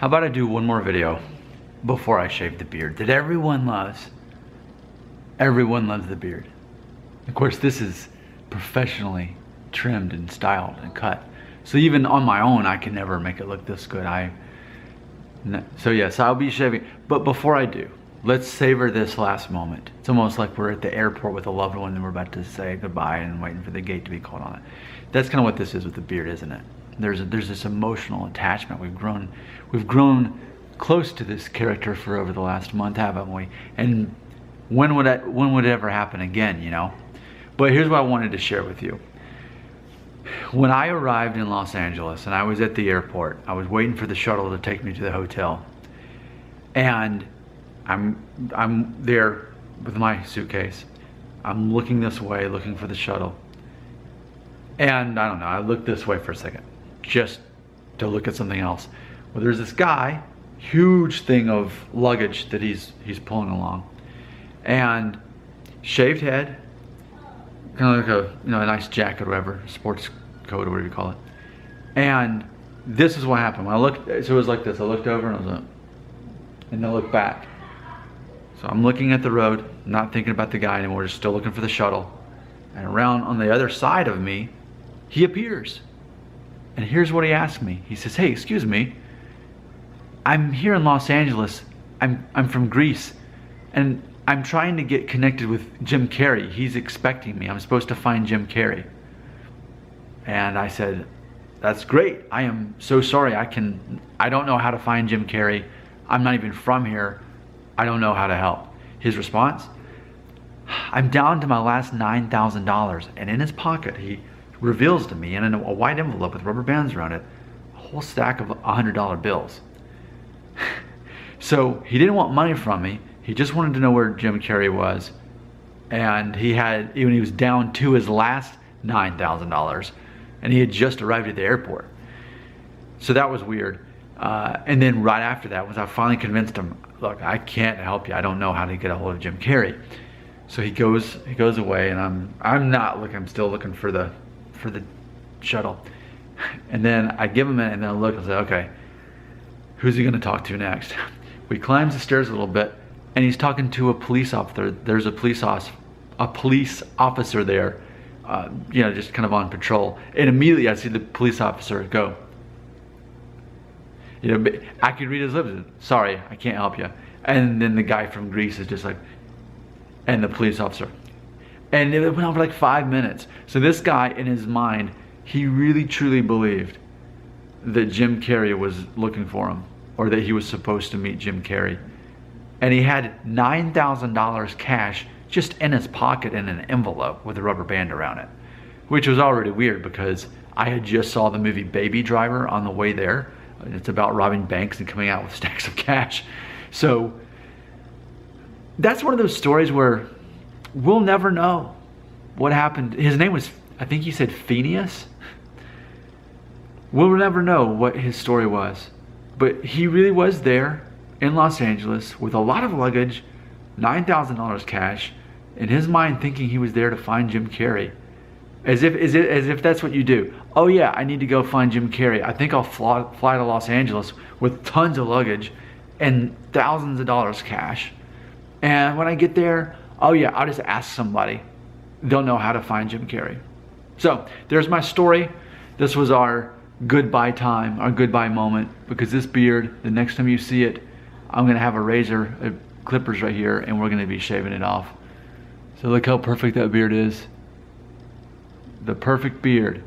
How about I do one more video before I shave the beard that everyone loves? Everyone loves the beard. Of course, this is professionally trimmed and styled and cut. So even on my own, I can never make it look this good. So yes, I'll be shaving. But before I do, let's savor this last moment. It's almost like we're at the airport with a loved one and we're about to say goodbye and waiting for the gate to be called on it. That's kind of what this is with the beard, isn't it? There's this emotional attachment. We've grown close to this character for over the last month, haven't we? And when would it ever happen again, you know? But here's what I wanted to share with you. When I arrived in Los Angeles and I was at the airport, I was waiting for the shuttle to take me to the hotel. And I'm there with my suitcase. I'm looking this way, looking for the shuttle. And I don't know, I looked this way for a second, just to look at something else. Well, there's this guy, huge thing of luggage that he's pulling along. And shaved head, kind of like a nice jacket or whatever, sports coat or whatever you call it. And this is what happened. When I looked, so it was like this. I looked over and I was like, and then I looked back. So I'm looking at the road, not thinking about the guy anymore, just still looking for the shuttle. And around on the other side of me, he appears. And here's what he asked me. He says, "Hey, excuse me, I'm here in Los Angeles. I'm from Greece. And I'm trying to get connected with Jim Carrey. He's expecting me. I'm supposed to find Jim Carrey." And I said, "That's great. I am so sorry. I don't know how to find Jim Carrey. I'm not even from here. I don't know how to help." His response, "I'm down to my last $9,000. And in his pocket, he reveals to me in a white envelope with rubber bands around it, a whole stack of $100 bills. So he didn't want money from me. He just wanted to know where Jim Carrey was. And he was down to his last $9,000. And he had just arrived at the airport. So that was weird. And then right after that, was I finally convinced him, "Look, I can't help you. I don't know how to get a hold of Jim Carrey." So he goes away, and I'm not looking. I'm still looking for the shuttle. And then I give him it, and then I look and say, "Okay, who's he going to talk to next?" We climbs the stairs a little bit, and he's talking to a police officer. There's a police officer there, just kind of on patrol. And immediately I see the police officer go. I could read his lips. "Sorry, I can't help you." And then the guy from Greece is just like, and the police officer. And it went on for like 5 minutes. So this guy, in his mind, he really truly believed that Jim Carrey was looking for him, or that he was supposed to meet Jim Carrey. And he had $9,000 cash just in his pocket in an envelope with a rubber band around it, which was already weird because I had just saw the movie Baby Driver on the way there. It's about robbing banks and coming out with stacks of cash. So that's one of those stories where we'll never know what happened. His name was, I think he said Phineas. We'll never know what his story was. But he really was there in Los Angeles with a lot of luggage, $9,000 cash, in his mind thinking he was there to find Jim Carrey. As if that's what you do. "Oh yeah, I need to go find Jim Carrey. I think I'll fly to Los Angeles with tons of luggage and thousands of dollars cash. And when I get there, oh yeah, I'll just ask somebody. They'll know how to find Jim Carrey." So there's my story. This was our goodbye time, our goodbye moment, because this beard, the next time you see it, I'm gonna have a razor, clippers right here, and we're gonna be shaving it off. So look how perfect that beard is. The perfect beard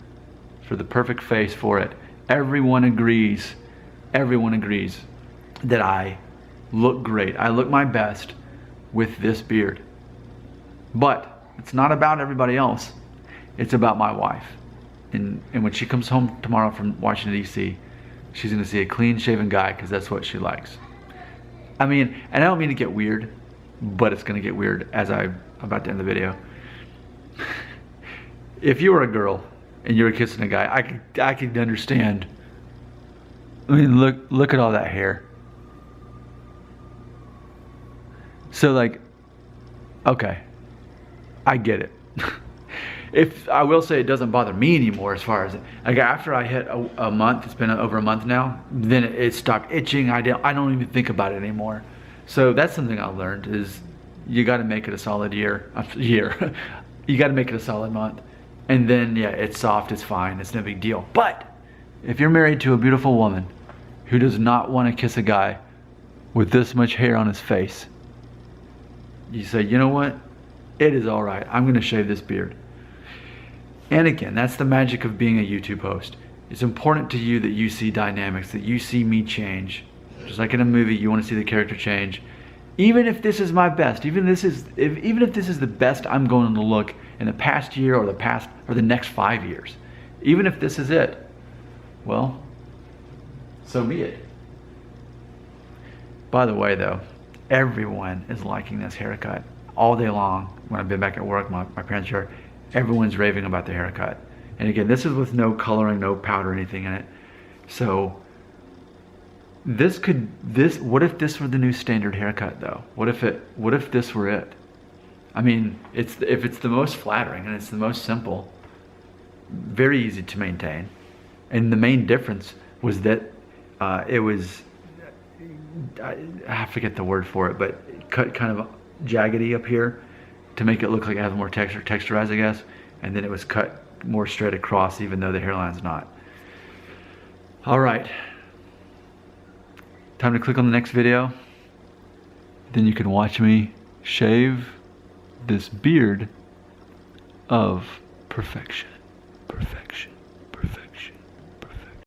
for the perfect face for it. Everyone agrees that I look great. I look my best with this beard. But it's not about everybody else. It's about my wife. And when she comes home tomorrow from Washington, D.C., she's going to see a clean-shaven guy because that's what she likes. I mean, and I don't mean to get weird, but it's going to get weird as I'm about to end the video. If you were a girl and you were kissing a guy, I could understand. I mean, look at all that hair. So like, okay, I get it. If I will say, it doesn't bother me anymore as far as, like, after I hit a month, it's been over a month now, then it stopped itching. I don't even think about it anymore. So that's something I learned, is you got to make it a solid year. You got to make it a solid month. And then, yeah, it's soft, it's fine, it's no big deal. But if you're married to a beautiful woman who does not want to kiss a guy with this much hair on his face, you say, you know what? It is all right. I'm going to shave this beard. And again, that's the magic of being a YouTube host. It's important to you that you see dynamics, that you see me change. Just like in a movie, you want to see the character change. Even if this is my best, even if this is the best I'm going to look in the past year or the next 5 years, even if this is it, well, so be it. By the way, though, everyone is liking this haircut all day long. When I've been back at work, my parents are, everyone's raving about the haircut. And again, this is with no coloring, no powder, anything in it. So what if this were the new standard haircut though? What if this were it? I mean, if it's the most flattering and it's the most simple, very easy to maintain. And the main difference was that it was, I forget the word for it, but cut kind of jaggedy up here to make it look like it has more texturized, I guess. And then it was cut more straight across, even though the hairline's not. All right. Time to click on the next video. Then you can watch me shave this beard of perfection. Perfection.